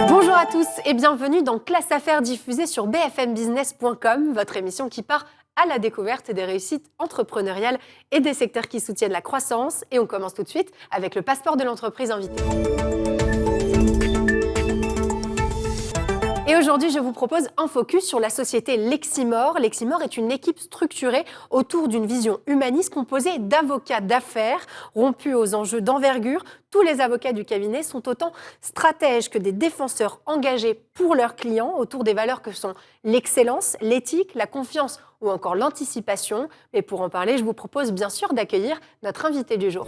Bonjour à tous et bienvenue dans Classe Affaires diffusée sur bfmbusiness.com, votre émission qui part à la découverte des réussites entrepreneuriales et des secteurs qui soutiennent la croissance. Et on commence tout de suite avec le passeport de l'entreprise invitée. Et aujourd'hui, je vous propose un focus sur la société Leximor. Leximor est une équipe structurée autour d'une vision humaniste composée d'avocats d'affaires rompus aux enjeux d'envergure. Tous les avocats du cabinet sont autant stratèges que des défenseurs engagés pour leurs clients autour des valeurs que sont l'excellence, l'éthique, la confiance ou encore l'anticipation. Mais pour en parler, je vous propose bien sûr d'accueillir notre invité du jour.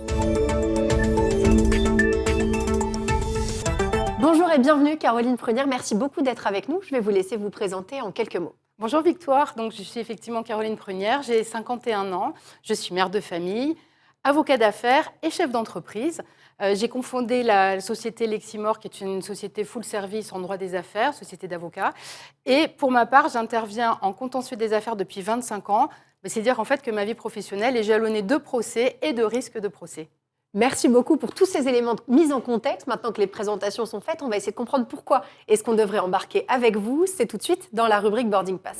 Bonjour et bienvenue Caroline Prunière, merci beaucoup d'être avec nous. Je vais vous laisser vous présenter en quelques mots. Bonjour Victoire, donc je suis effectivement Caroline Prunière, j'ai 51 ans, je suis mère de famille, avocat d'affaires et chef d'entreprise. J'ai cofondé la société Leximor, qui est une société full service en droit des affaires, société d'avocats. Et pour ma part, j'interviens en contentieux des affaires depuis 25 ans. C'est dire en fait que ma vie professionnelle est jalonnée de procès et de risques de procès. Merci beaucoup pour tous ces éléments mis en contexte. Maintenant que les présentations sont faites, on va essayer de comprendre pourquoi est-ce qu'on devrait embarquer avec vous. C'est tout de suite dans la rubrique Boarding Pass.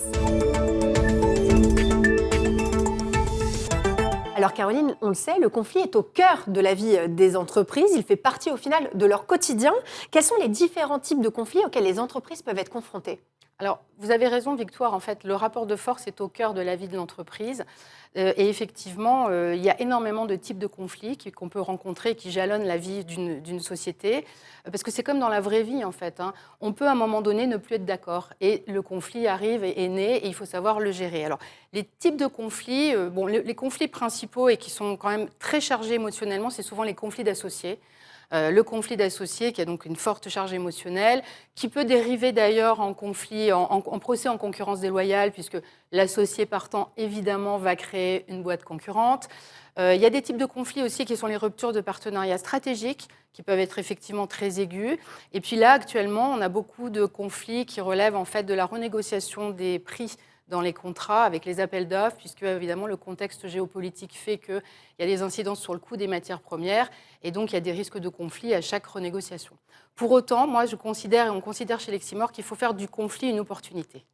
Alors Caroline, on le sait, le conflit est au cœur de la vie des entreprises. Il fait partie au final de leur quotidien. Quels sont les différents types de conflits auxquels les entreprises peuvent être confrontées ? Alors, vous avez raison, Victoire. En fait, le rapport de force est au cœur de la vie de l'entreprise. Et effectivement, il y a énormément de types de conflits qu'on peut rencontrer, qui jalonnent la vie d'une société. Parce que c'est comme dans la vraie vie, en fait. On peut, à un moment donné, ne plus être d'accord. Et le conflit arrive et est né, et il faut savoir le gérer. Alors, les types de conflits, les conflits principaux et qui sont quand même très chargés émotionnellement, c'est souvent les conflits d'associés. Le conflit d'associés, qui a donc une forte charge émotionnelle, qui peut dériver d'ailleurs en conflit, en procès en concurrence déloyale, puisque l'associé partant, évidemment, va créer une boîte concurrente. Il y a des types de conflits aussi qui sont les ruptures de partenariats stratégiques, qui peuvent être effectivement très aigus. Et puis là, actuellement, on a beaucoup de conflits qui relèvent en fait de la renégociation des prix dans les contrats avec les appels d'offres, puisque évidemment le contexte géopolitique fait qu'il y a des incidences sur le coût des matières premières et donc il y a des risques de conflit à chaque renégociation. Pour autant, moi je considère et on considère chez Leximor qu'il faut faire du conflit une opportunité.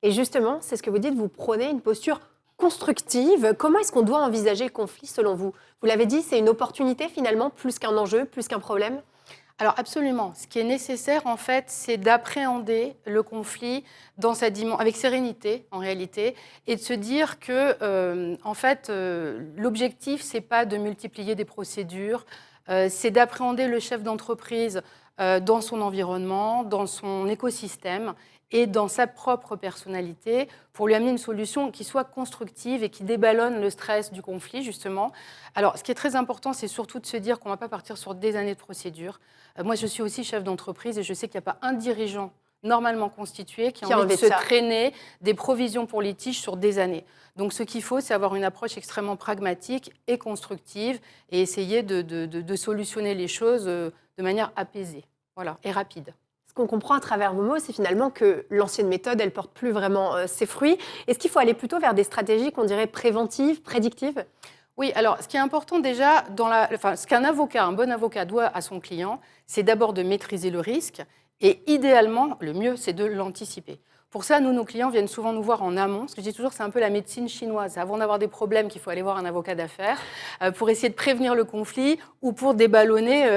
Et justement, c'est ce que vous dites, vous prenez une posture constructive. Comment est-ce qu'on doit envisager le conflit selon vous ? Vous l'avez dit, c'est une opportunité finalement, plus qu'un enjeu, plus qu'un problème ? Alors absolument. Ce qui est nécessaire, en fait, c'est d'appréhender le conflit dans sa avec sérénité, en réalité, et de se dire que, en fait, l'objectif, c'est pas de multiplier des procédures, c'est d'appréhender le chef d'entreprise dans son environnement, dans son écosystème et dans sa propre personnalité pour lui amener une solution qui soit constructive et qui déballonne le stress du conflit, justement. Alors, ce qui est très important, c'est surtout de se dire qu'on ne va pas partir sur des années de procédure. Moi, je suis aussi chef d'entreprise et je sais qu'il n'y a pas un dirigeant normalement constitué qui a envie de se traîner des provisions pour litige sur des années. Donc, ce qu'il faut, c'est avoir une approche extrêmement pragmatique et constructive et essayer de solutionner les choses de manière apaisée, voilà, et rapide. Ce qu'on comprend à travers vos mots, c'est finalement que l'ancienne méthode, elle ne porte plus vraiment ses fruits. Est-ce qu'il faut aller plutôt vers des stratégies qu'on dirait préventives, prédictives ? Oui, alors ce qui est important déjà, ce qu'un avocat, un bon avocat doit à son client, c'est d'abord de maîtriser le risque et idéalement, le mieux, c'est de l'anticiper. Pour ça, nos clients viennent souvent nous voir en amont. Ce que je dis toujours, c'est un peu la médecine chinoise. Avant d'avoir des problèmes, qu'il faut aller voir un avocat d'affaires pour essayer de prévenir le conflit ou pour déballonner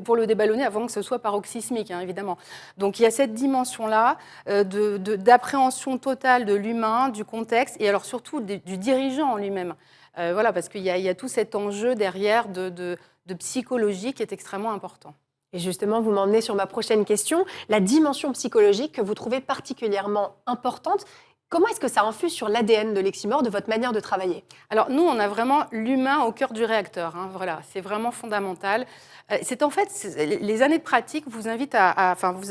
pour le déballonner avant que ce soit paroxysmique, évidemment. Donc il y a cette dimension-là d'appréhension totale de l'humain, du contexte et alors surtout du dirigeant en lui-même. Voilà, parce qu'il y a tout cet enjeu derrière de psychologie qui est extrêmement important. Et justement, vous m'emmenez sur ma prochaine question, la dimension psychologique que vous trouvez particulièrement importante. Comment est-ce que ça infuse sur l'ADN de Leximor, de votre manière de travailler ? Alors nous, on a vraiment l'humain au cœur du réacteur. Voilà, c'est vraiment fondamental. C'est en fait, les années de pratique vous invitent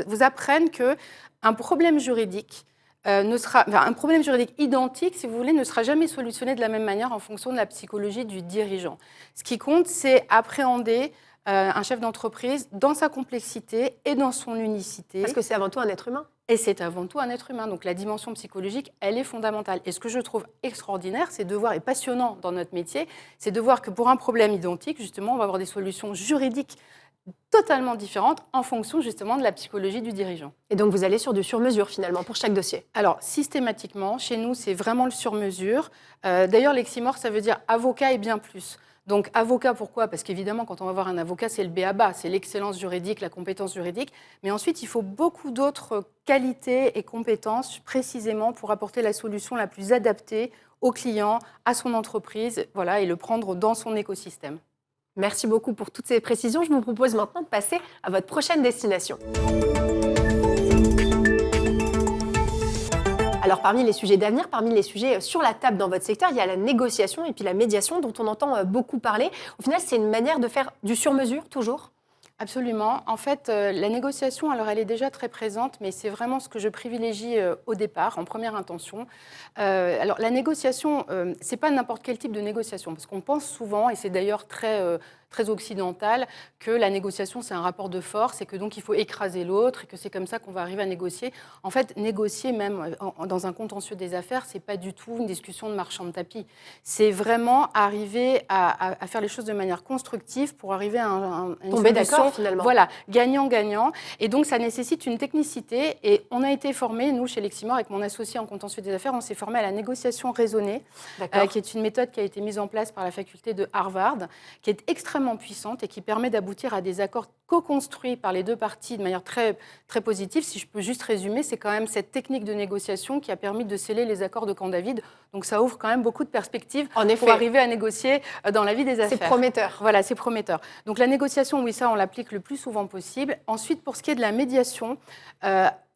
vous apprennent qu'un problème juridique un problème juridique identique, si vous voulez, ne sera jamais solutionné de la même manière en fonction de la psychologie du dirigeant. Ce qui compte, c'est appréhender un chef d'entreprise dans sa complexité et dans son unicité. Parce que c'est avant tout un être humain. Et c'est avant tout un être humain. Donc la dimension psychologique, elle est fondamentale. Et ce que je trouve extraordinaire, c'est de voir, et passionnant dans notre métier, c'est de voir que pour un problème identique, justement, on va avoir des solutions juridiques totalement différentes en fonction justement de la psychologie du dirigeant. Et donc vous allez sur du sur-mesure finalement pour chaque dossier. Alors systématiquement, chez nous, c'est vraiment le sur-mesure. D'ailleurs, Leximor, ça veut dire avocat et bien plus. Donc avocat, pourquoi? Parce qu'évidemment, quand on va voir un avocat, c'est le b.a.-ba, c'est l'excellence juridique, la compétence juridique. Mais ensuite, il faut beaucoup d'autres qualités et compétences précisément pour apporter la solution la plus adaptée au client, à son entreprise, voilà, et le prendre dans son écosystème. Merci beaucoup pour toutes ces précisions. Je vous propose maintenant de passer à votre prochaine destination. Alors parmi les sujets d'avenir, parmi les sujets sur la table dans votre secteur, il y a la négociation et puis la médiation dont on entend beaucoup parler. Au final, c'est une manière de faire du sur-mesure toujours? Absolument. En fait, la négociation, alors elle est déjà très présente, mais c'est vraiment ce que je privilégie au départ, en première intention. Alors la négociation, c'est pas n'importe quel type de négociation, parce qu'on pense souvent, et c'est d'ailleurs très occidental, que la négociation, c'est un rapport de force et que donc il faut écraser l'autre et que c'est comme ça qu'on va arriver à négocier. En fait, négocier même dans un contentieux des affaires, c'est pas du tout une discussion de marchand de tapis. C'est vraiment arriver à faire les choses de manière constructive pour arriver à une Tomber solution, d'accord finalement. voilà, gagnant-gagnant. Et donc, ça nécessite une technicité. Et on a été formés, nous, chez Leximor, avec mon associé en contentieux des affaires, on s'est formés à la négociation raisonnée, qui est une méthode qui a été mise en place par la faculté de Harvard, qui est extrêmement puissante et qui permet d'aboutir à des accords co-construits par les deux parties de manière très, très positive. Si je peux juste résumer, c'est quand même cette technique de négociation qui a permis de sceller les accords de Camp David. Donc, ça ouvre quand même beaucoup de perspectives pour arriver à négocier dans la vie des affaires. C'est prometteur. Voilà, c'est prometteur. Donc, la négociation, oui, ça, on l'applique le plus souvent possible. Ensuite, pour ce qui est de la médiation,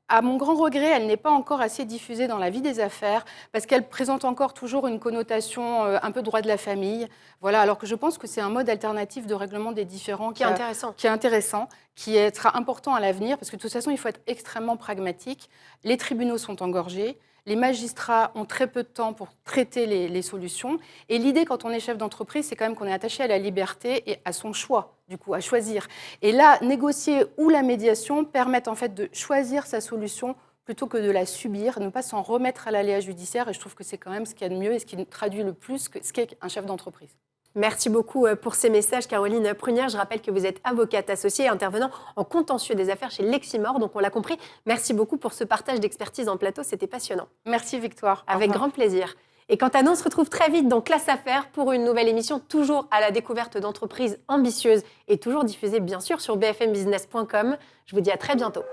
à mon grand regret, elle n'est pas encore assez diffusée dans la vie des affaires parce qu'elle présente encore toujours une connotation un peu droit de la famille. Voilà, alors que je pense que c'est un mode alternatif de règlement des différends qui est intéressant, qui sera important à l'avenir parce que de toute façon, il faut être extrêmement pragmatique. Les tribunaux sont engorgés. Les magistrats ont très peu de temps pour traiter les solutions. Et l'idée, quand on est chef d'entreprise, c'est quand même qu'on est attaché à la liberté et à son choix, du coup, à choisir. Et là, négocier ou la médiation permettent en fait de choisir sa solution plutôt que de la subir, ne pas s'en remettre à l'aléa judiciaire. Et je trouve que c'est quand même ce qu'il y a de mieux et ce qui traduit le plus ce qu'est un chef d'entreprise. Merci beaucoup pour ces messages, Caroline Prunière. Je rappelle que vous êtes avocate associée et intervenant en contentieux des affaires chez Leximor. Donc, on l'a compris. Merci beaucoup pour ce partage d'expertise en plateau. C'était passionnant. Merci, Victoire. Avec grand plaisir. Et quant à nous, on se retrouve très vite dans Classe Affaires pour une nouvelle émission, toujours à la découverte d'entreprises ambitieuses et toujours diffusée, bien sûr, sur bfmbusiness.com. Je vous dis à très bientôt.